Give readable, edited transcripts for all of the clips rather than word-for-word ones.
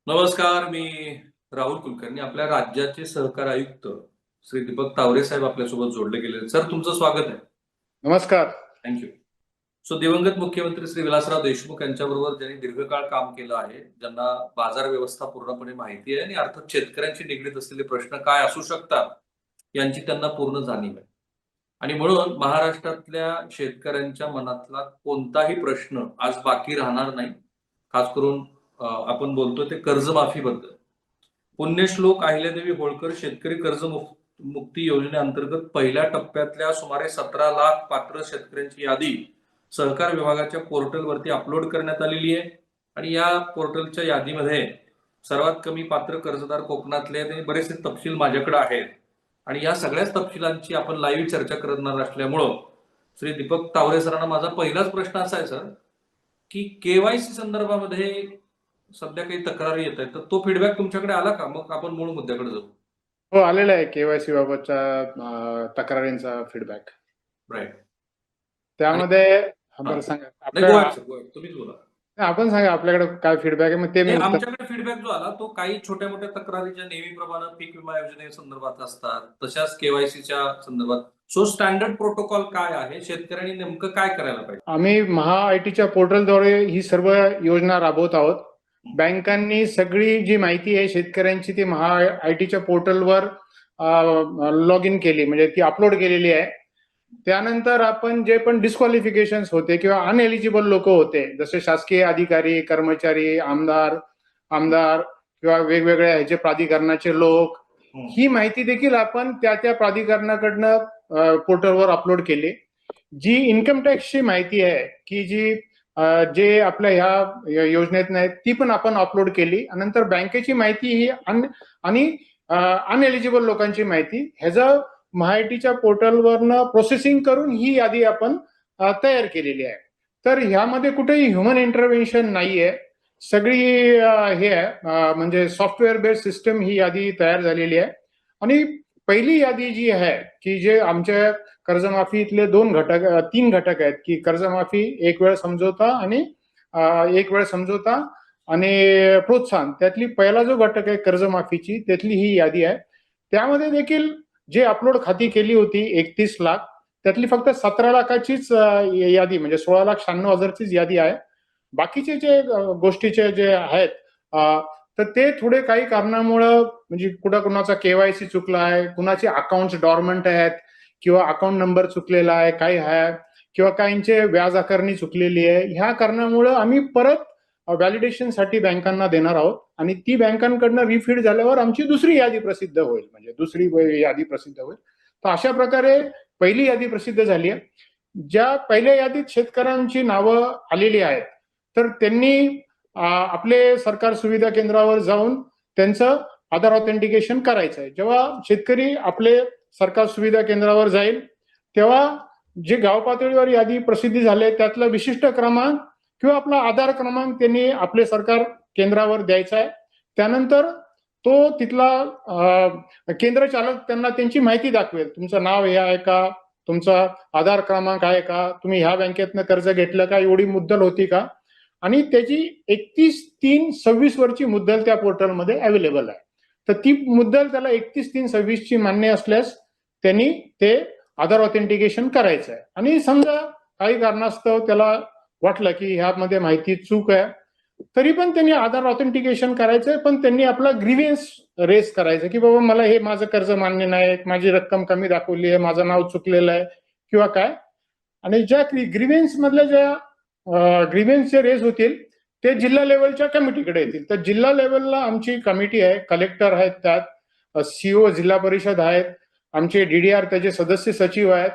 नमस्कार. मी राहुल कुलकर्णी. आपल्या राज्याचे सहकार आयुक्त श्री दीपक तावरे साहेब आपल्यासोबत जोडले गेले. सर, तुमचं स्वागत आहे. नमस्कार. थँक्यू. सो दिवंगत मुख्यमंत्री श्री विलासराव देशमुख यांच्याबरोबर ज्यांनी दीर्घकाळ काम केलं आहे, ज्यांना बाजार व्यवस्था पूर्णपणे माहिती आहे आणि अर्थात शेतकऱ्यांशी निगडीत असलेले प्रश्न काय असू शकतात यांची त्यांना पूर्ण जाणीव आहे. आणि म्हणून महाराष्ट्रातल्या शेतकऱ्यांच्या मनातला कोणताही प्रश्न आज बाकी राहणार नाही. खास करून आपण बोलतोय ते कर्जमाफीबद्दल. पुण्यश्लोक अहिल्यादेवी होळकर शेतकरी मुक्ती योजनेअंतर्गत पहिल्या टप्प्यातल्या सुमारे 17 लाख पात्र शेतकऱ्यांची यादी सहकार विभागाच्या पोर्टलवरती अपलोड करण्यात आलेली आहे. आणि या पोर्टलच्या यादीमध्ये सर्वात कमी पात्र कर्जदार कोकणातले आणि बरेचसे तपशील माझ्याकडे आहेत. आणि या सगळ्याच तपशिलांची आपण लाईव्ह चर्चा करणार असल्यामुळं श्री दीपक तावरे सरांना माझा पहिलाच प्रश्न असा आहे, सर, की केवायसी संदर्भामध्ये सध्या काही तक्रारी येत आहेत, तर तो फीडबॅक तुमच्याकडे आला का? मग आपण मूळ मुद्द्याकडे जाऊ. हो, आलेला आहे केवायसी बाबतच्या तक्रारींचा फीडबॅक. राईट. त्यामध्ये तुम्हीच बोला. आपण सांगा आपल्याकडे काय फीडबॅक आहे. मग ते आमच्याकडे फीडबॅक जो आला तो काही छोट्या मोठ्या तक्रारीच्या नेहमीप्रमाणे पीक विमा योजनेसंदर्भात असतात, तशाच केवायसीच्या संदर्भात. सो स्टँडर्ड प्रोटोकॉल काय आहे, शेतकऱ्यांनी नेमकं काय करायला पाहिजे? आम्ही महा-आयटीच्या पोर्टलद्वारे ही सर्व योजना राबवत आहोत. बँकांनी सगळी जी माहिती आहे शेतकऱ्यांची ती महा-आयटीच्या पोर्टलवर लॉग इन केली, म्हणजे ती अपलोड केलेली आहे. त्यानंतर आपण जे पण डिस्क्वालिफिकेशन होते किंवा अनएलिजिबल लोक होते, जसे शासकीय अधिकारी, कर्मचारी, आमदार किंवा वेगवेगळ्या ह्याचे प्राधिकरणाचे लोक, ही माहिती देखील आपण त्या प्राधिकरणाकडनं पोर्टलवर अपलोड केली. जी इन्कम टॅक्सची माहिती आहे की जे आपल्या ह्या योजनेत नाही ती पण आपण अपलोड केली. नंतर बँकेची माहिती ही आणि अनएलिजिबल लोकांची माहिती ह्याचं महाआयटीच्या पोर्टलवरनं प्रोसेसिंग करून ही यादी आपण तयार केलेली आहे. तर ह्यामध्ये कुठेही ह्युमन इंटरव्हेन्शन नाहीये. सगळी हे आहे म्हणजे सॉफ्टवेअर बेस्ड सिस्टम ही यादी तयार झालेली आहे. आणि पहिली यादी जी आहे की जे आमच्या कर्जमाफीतले तीन घटक आहेत की कर्जमाफी, एक वेळ समझोता आणि प्रोत्साहन. त्यातली पहिला जो घटक आहे कर्जमाफीची, त्यातली ही यादी आहे. त्यामध्ये देखील जे अपलोड खाती केली होती 31 लाख, त्यातली फक्त 17 लाखाचीच यादी म्हणजे 16,96,000चीच यादी आहे. बाकीचे जे गोष्टीचे जे आहेत तर ते थोडे काही कारणामुळं म्हणजे कुणाचा केवायसी चुकला आहे, कुणाचे अकाउंट डॉर्मंट आहेत किंवा अकाउंट नंबर चुकलेला आहे, काही आहे किंवा काहींचे व्याज आकारणी चुकलेली आहे. ह्या कारणामुळं आम्ही परत व्हॅलिडेशनसाठी बँकांना देणार आहोत आणि ती बँकांकडनं रिफीड झाल्यावर आमची दुसरी यादी प्रसिद्ध होईल, म्हणजे दुसरी यादी प्रसिद्ध होईल. तर अशा प्रकारे पहिली यादी प्रसिद्ध झाली आहे. ज्या पहिल्या यादीत शेतकऱ्यांची नावं आलेली आहेत तर त्यांनी आपले सरकार सुविधा केंद्रावर जाऊन त्यांचं आधार ऑथेंटिकेशन करायचं आहे. जेव्हा शेतकरी आपले सरकार सुविधा केंद्रावर जाईल तेव्हा जे गाव पातळीवर यादी प्रसिद्धी झाली त्यातला विशिष्ट क्रमांक किंवा आपला आधार क्रमांक त्यांनी आपले सरकार केंद्रावर द्यायचा आहे. त्यानंतर तो तिथला केंद्र चालक त्यांना त्यांची माहिती दाखवेल. तुमचं नाव हे आहे का, तुमचा आधार क्रमांक आहे का, तुम्ही ह्या बँकेतनं कर्ज घेतलं का, एवढी मुद्दल होती का, आणि त्याची 31/3/26 वरची मुद्दल त्या पोर्टलमध्ये अवेलेबल आहे. तर ती मुद्दल त्याला 31/3/26 ची मान्य असल्यास त्यांनी ते आधार ऑथेंटिकेशन करायचं आहे. आणि समजा काही कारणास्तव त्याला वाटलं की ह्यामध्ये माहिती चूक आहे, तरी पण त्यांनी आधार ऑथेंटिकेशन करायचंय, पण त्यांनी आपला ग्रीव्हन्स रेस करायचं की बाबा मला हे माझं कर्ज मान्य नाही, माझी रक्कम कमी दाखवली आहे, माझं नाव चुकलेलं आहे किंवा काय. आणि ज्या ग्रीव्हन्स मधल्या ज्या ग्रीव्हन्सचे रेस होतील ते जिल्हा लेवलच्या कमिटीकडे येतील. तर जिल्हा लेवलला आमची कमिटी आहे, कलेक्टर आहेत, त्यात सीओ जिल्हा परिषद आहेत, आमचे डीडीआर त्याचे सदस्य सचिव आहेत,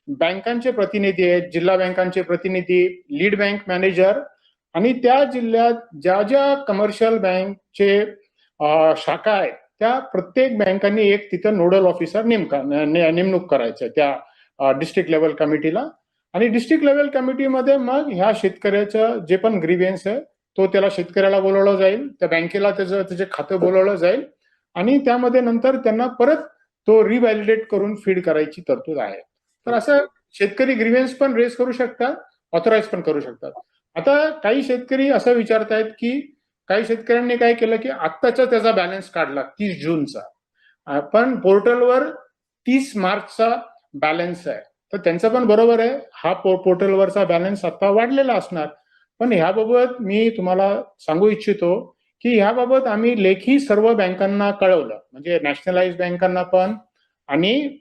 बँकांचे प्रतिनिधी आहेत, जिल्हा बँकांचे प्रतिनिधी, लीड बँक मॅनेजर, आणि त्या जिल्ह्यात ज्या ज्या कमर्शियल बँकचे शाखा आहेत त्या प्रत्येक बँकांनी एक तिथं नोडल ऑफिसर नेमणूक करायचं त्या डिस्ट्रिक्ट लेवल कमिटीला. आणि डिस्ट्रिक्ट लेवल कमिटीमध्ये मग ह्या शेतकऱ्याचं जे पण ग्रीव्हन्स आहे तो त्याला शेतकऱ्याला बोलवलं जाईल, त्या बँकेला त्याचे खातं बोलवलं जाईल आणि त्यामध्ये नंतर त्यांना परत तो रिव्हॅलिडेट करून फीड करायची तरतूद आहे. तर असं शेतकरी ग्रीव्हन्स पण रेस करू शकतात, ऑथराईज पण करू शकतात. आता काही शेतकरी असं विचारतायत की काही शेतकऱ्यांनी काय केलं की आत्ताचा त्याचा बॅलन्स काढला 30 जूनचा, पण पोर्टलवर 30 मार्चचा बॅलन्स आहे. तर त्यांचं पण बरोबर आहे, हा पोर्टलवरचा बॅलन्स आता वाढलेला असणार. पण ह्याबाबत मी तुम्हाला सांगू इच्छितो की ह्याबाबत आम्ही लेखी सर्व बँकांना कळवलं, म्हणजे नॅशनलाइज बँकांना पण आणि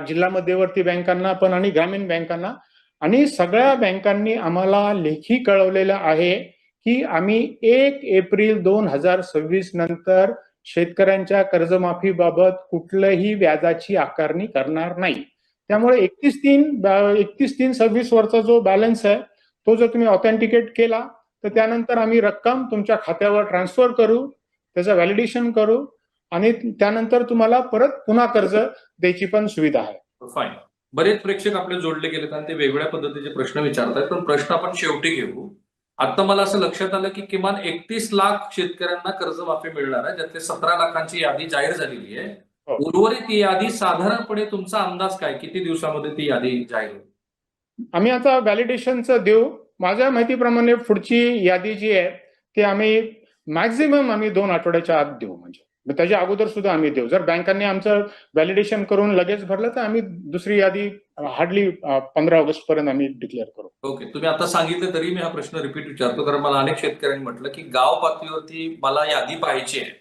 जिल्हा मध्यवर्ती बँकांना पण आणि ग्रामीण बँकांना, आणि सगळ्या बँकांनी आम्हाला लेखी कळवलेलं आहे की आम्ही 1 एप्रिल 2026 नंतर शेतकऱ्यांच्या कर्जमाफीबाबत कुठलंही व्याजाची आकारणी करणार नाही. त्यामुळे 31/3/26 वरचा जो बॅलन्स आहे तो जर तुम्ही ऑथेंटिकेट केला तर त्यानंतर आम्ही रक्कम तुमच्या खात्यावर ट्रान्सफर करू, त्याचं व्हॅलिडेशन करू आणि त्यानंतर तुम्हाला परत पुन्हा कर्ज द्यायची पण सुविधा आहे. फाईन. बरेच प्रेक्षक आपले जोडले गेलेत आणि ते वेगवेगळ्या पद्धतीचे प्रश्न विचारतात, पण प्रश्न आपण शेवटी घेऊ. आता मला असं लक्षात आलं की किमान 31 लाख शेतकऱ्यांना कर्जमाफी मिळणार आहे, ज्यातले 17 लाखांची यादी जाहीर झालेली आहे. हो. उर्वरित यादी साधारणपणे तुमचा अंदाज काय, किती दिवसामध्ये ती यादी जाहीर होईल? आम्ही आता व्हॅलिडेशनचं देऊ. माझ्या माहितीप्रमाणे पुढची यादी जी आहे ती आम्ही मॅक्झिमम 2 आठवड्याच्या आत देऊ, म्हणजे त्याच्या अगोदर सुद्धा आम्ही देऊ. जर बँकांनी आमचं व्हॅलिडेशन करून लगेच भरलं तर आम्ही दुसरी यादी हार्डली 15 ऑगस्ट पर्यंत आम्ही डिक्लेअर करू. ओके, तुम्ही आता सांगितलं तरी मी हा प्रश्न रिपीट विचारतो, कारण मला अनेक शेतकऱ्यांनी म्हटलं की गाव पातळीवरती मला यादी पाहिजे आहे.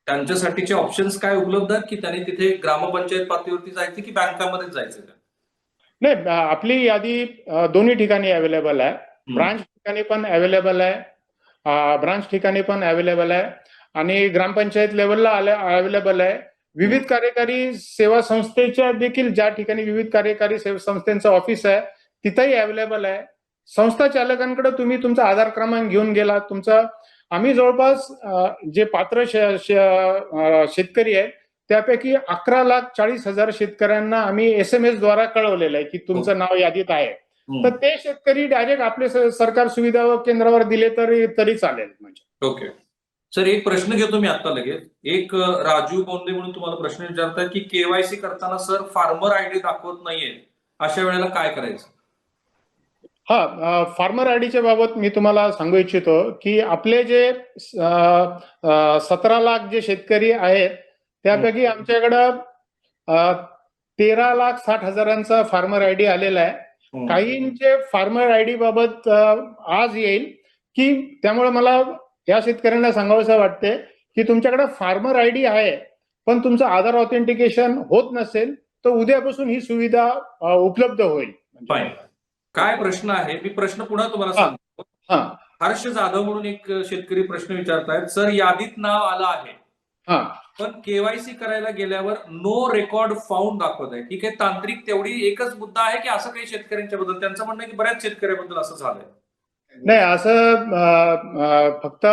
त्यांच्यासाठीचे ऑप्शन्स काय उपलब्ध आहेत की त्यांनी तिथे ग्रामपंचायत पातळीवरती जायचं की बँकांमध्ये जायचं का? नाही, आपली यादी दोन्ही ठिकाणी अवेलेबल आहे. ब्रांच ठिकाणी पण अवेलेबल आहे, ब्रांच ठिकाणी पण अवेलेबल आहे आणि ग्रामपंचायत लेवलला अवेलेबल आहे. विविध कार्यकारी सेवा संस्थेच्या देखील ज्या ठिकाणी विविध कार्यकारी सेवा संस्थेचं ऑफिस आहे तिथंही अवेलेबल आहे. संस्था चालकांकडे तुम्ही तुमचा आधार क्रमांक घेऊन गेला, तुमचा आम्ही जवळपास जे पात्र शेतकरी आहेत त्यापैकी 11,40,000 शेतकऱ्यांना आम्ही SMS द्वारा कळवलेलं आहे की तुमचं नाव यादीत आहे. तर ते शेतकरी डायरेक्ट आपले सरकार सुविधा केंद्रावर दिले तरी चालेल. म्हणजे ओके सर, एक प्रश्न घेतो मी आता लगेच. एक राजू बोंदे म्हणून तुम्हाला प्रश्न विचारतात की केवायसी करताना सर फार्मर आयडी दाखवत नाहीये, अशा वेळेला काय करायचं? फार्मर आयडीच्या बाबत मी तुम्हाला सांगू इच्छितो की आपले जे 17 लाख जे शेतकरी आहेत त्यापैकी आमच्याकडं 13,60,000 फार्मर आयडी आलेला आहे. काहींचे फार्मर आयडी बाबत आज येईल की, त्यामुळे मला या शेतकऱ्यांना सांगावंसं वाटते की तुमच्याकडे फार्मर आयडी आहे पण तुमचं आधार ऑथेंटिकेशन होत नसेल तर उद्यापासून ही सुविधा उपलब्ध होईल. काय प्रश्न आहे, मी प्रश्न पुन्हा तुम्हाला सांगतो. हर्ष जाधव म्हणून एक शेतकरी प्रश्न विचारतायत, सर यादीत नाव आलं आहे पण केवायसी करायला गेल्यावर नो रेकॉर्ड फाउंड दाखवत आहे. ठीक आहे, तांत्रिक तेवढी एकच मुद्दा आहे की असं काही शेतकऱ्यांच्या बद्दल त्यांचं म्हणणं आहे की बऱ्याच शेतकऱ्यांबद्दल असं झालंय? नाही, असं फक्त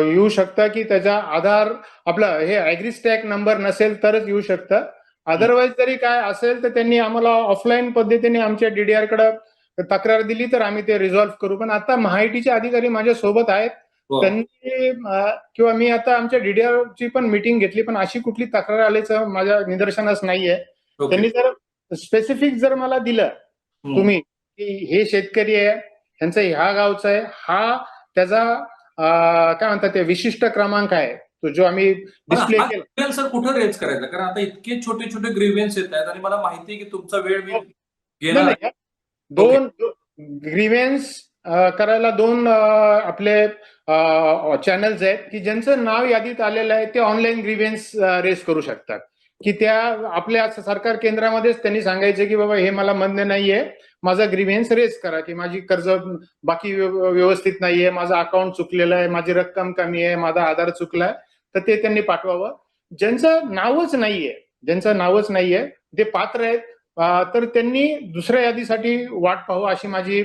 येऊ शकतं की त्याचा आधार आपलं हे ॲग्रीस्टॅक नंबर नसेल तरच येऊ शकतं. अदरवाईज जरी काय असेल तर त्यांनी आम्हाला ऑफलाईन पद्धतीने आमच्या DDR कडे तक्रार दिली तर आम्ही ते रिझॉल्व्ह करू. पण आता महाआयटीचे अधिकारी माझ्या सोबत आहेत, त्यांनी किंवा मी आता आमच्या DDR ची पण मीटिंग घेतली पण अशी कुठली तक्रार आल्याचं माझ्या निदर्शनास नाहीये. त्यांनी जर स्पेसिफिक जर मला दिलं तुम्ही की हे शेतकरी आहे, ह्यांचं ह्या गावचं आहे, हा त्याचा काय म्हणतात ते विशिष्ट क्रमांक आहे तो जो आम्ही डिस्प्ले केला, सर कुठं रेज करायचा? कारण आता इतके छोटे छोटे ग्रीव्हन्स येत आहेत आणि मला माहिती आहे की तुमचा वेळ घेणार. दोन ग्रीव्हन्स करायला 2 आपले चॅनल्स आहेत की ज्यांचं नाव यादीत आलेलं आहे ते ऑनलाईन ग्रीव्हन्स रेज करू शकतात. की त्या आपल्या सरकार केंद्रामध्येच त्यांनी सांगायचं की बाबा हे मला मान्य नाहीये, माझा ग्रीव्हन्स रेज करा की माझी कर्ज बाकी व्यवस्थित नाहीये, माझं अकाउंट चुकलेलं आहे, माझी रक्कम कमी आहे, माझा आधार चुकलाय, तर ते त्यांनी पाठवावं. ज्यांचं नावच नाहीये ते पात्र आहेत तर त्यांनी दुसऱ्या यादीसाठी वाट पाहू अशी माझी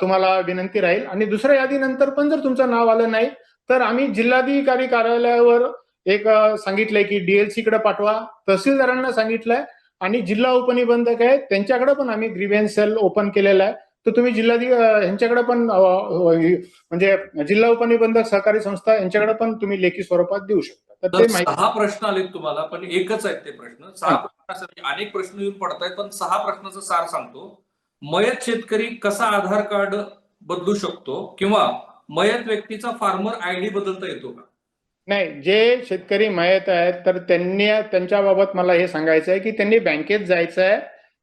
तुम्हाला विनंती राहील. आणि दुसऱ्या यादीनंतर पण जर तुमचं नाव आलं नाही तर आम्ही जिल्हाधिकारी कार्यालयावर एक सांगितलंय की DLC कडे पाठवा, तहसीलदारांना सांगितलंय आणि जिल्हा उपनिबंधक आहे त्यांच्याकडे पण आम्ही ग्रीव्हन्स सेल ओपन केलेला आहे. तर तुम्ही ह्यांच्याकडे पण म्हणजे जिल्हा उपनिबंधक सहकारी संस्था यांच्याकडे पण तुम्ही लेखी स्वरूपात देऊ शकता. तर ते 6 प्रश्न आलेत तुम्हाला, पण एकच आहेत ते प्रश्न. 6 प्रश्नासाठी अनेक प्रश्न येऊन पडतायत, पण 6 प्रश्नाचं सार सांगतो. मयत शेतकरी कसा आधार कार्ड बदलू शकतो किंवा मयत व्यक्तीचा फार्मर आयडी बदलता येतो का? नाही, जे शेतकरी मयत आहेत तर त्यांनी त्यांच्याबाबत मला हे सांगायचं आहे की त्यांनी बँकेत जायचं आहे,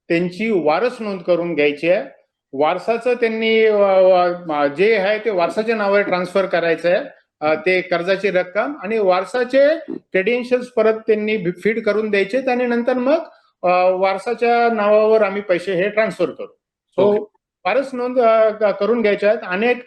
त्यांची वारस नोंद करून घ्यायची आहे, वारसाचं त्यांनी जे आहे ते वारसाच्या नावावर ट्रान्सफर करायचं आहे, ते कर्जाची रक्कम आणि वारसाचे क्रेडेन्शियल्स परत त्यांनी फीड करून द्यायचे आणि नंतर मग वारसाच्या नावावर आम्ही पैसे हे ट्रान्सफर करू. So okay. वारस नोंद करून घ्यायच्या आहेत. अनेक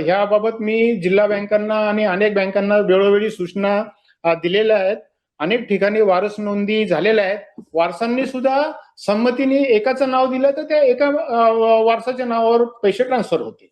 ह्याबाबत मी जिल्हा बँकांना आणि अनेक बँकांना वेळोवेळी सूचना दिलेल्या आहेत. अनेक ठिकाणी वारस नोंदी झालेल्या आहेत. वारसांनी सुद्धा संमतीने एकाचं नाव दिलं तर त्या एका वारसाच्या नावावर पैसे ट्रान्सफर होतील.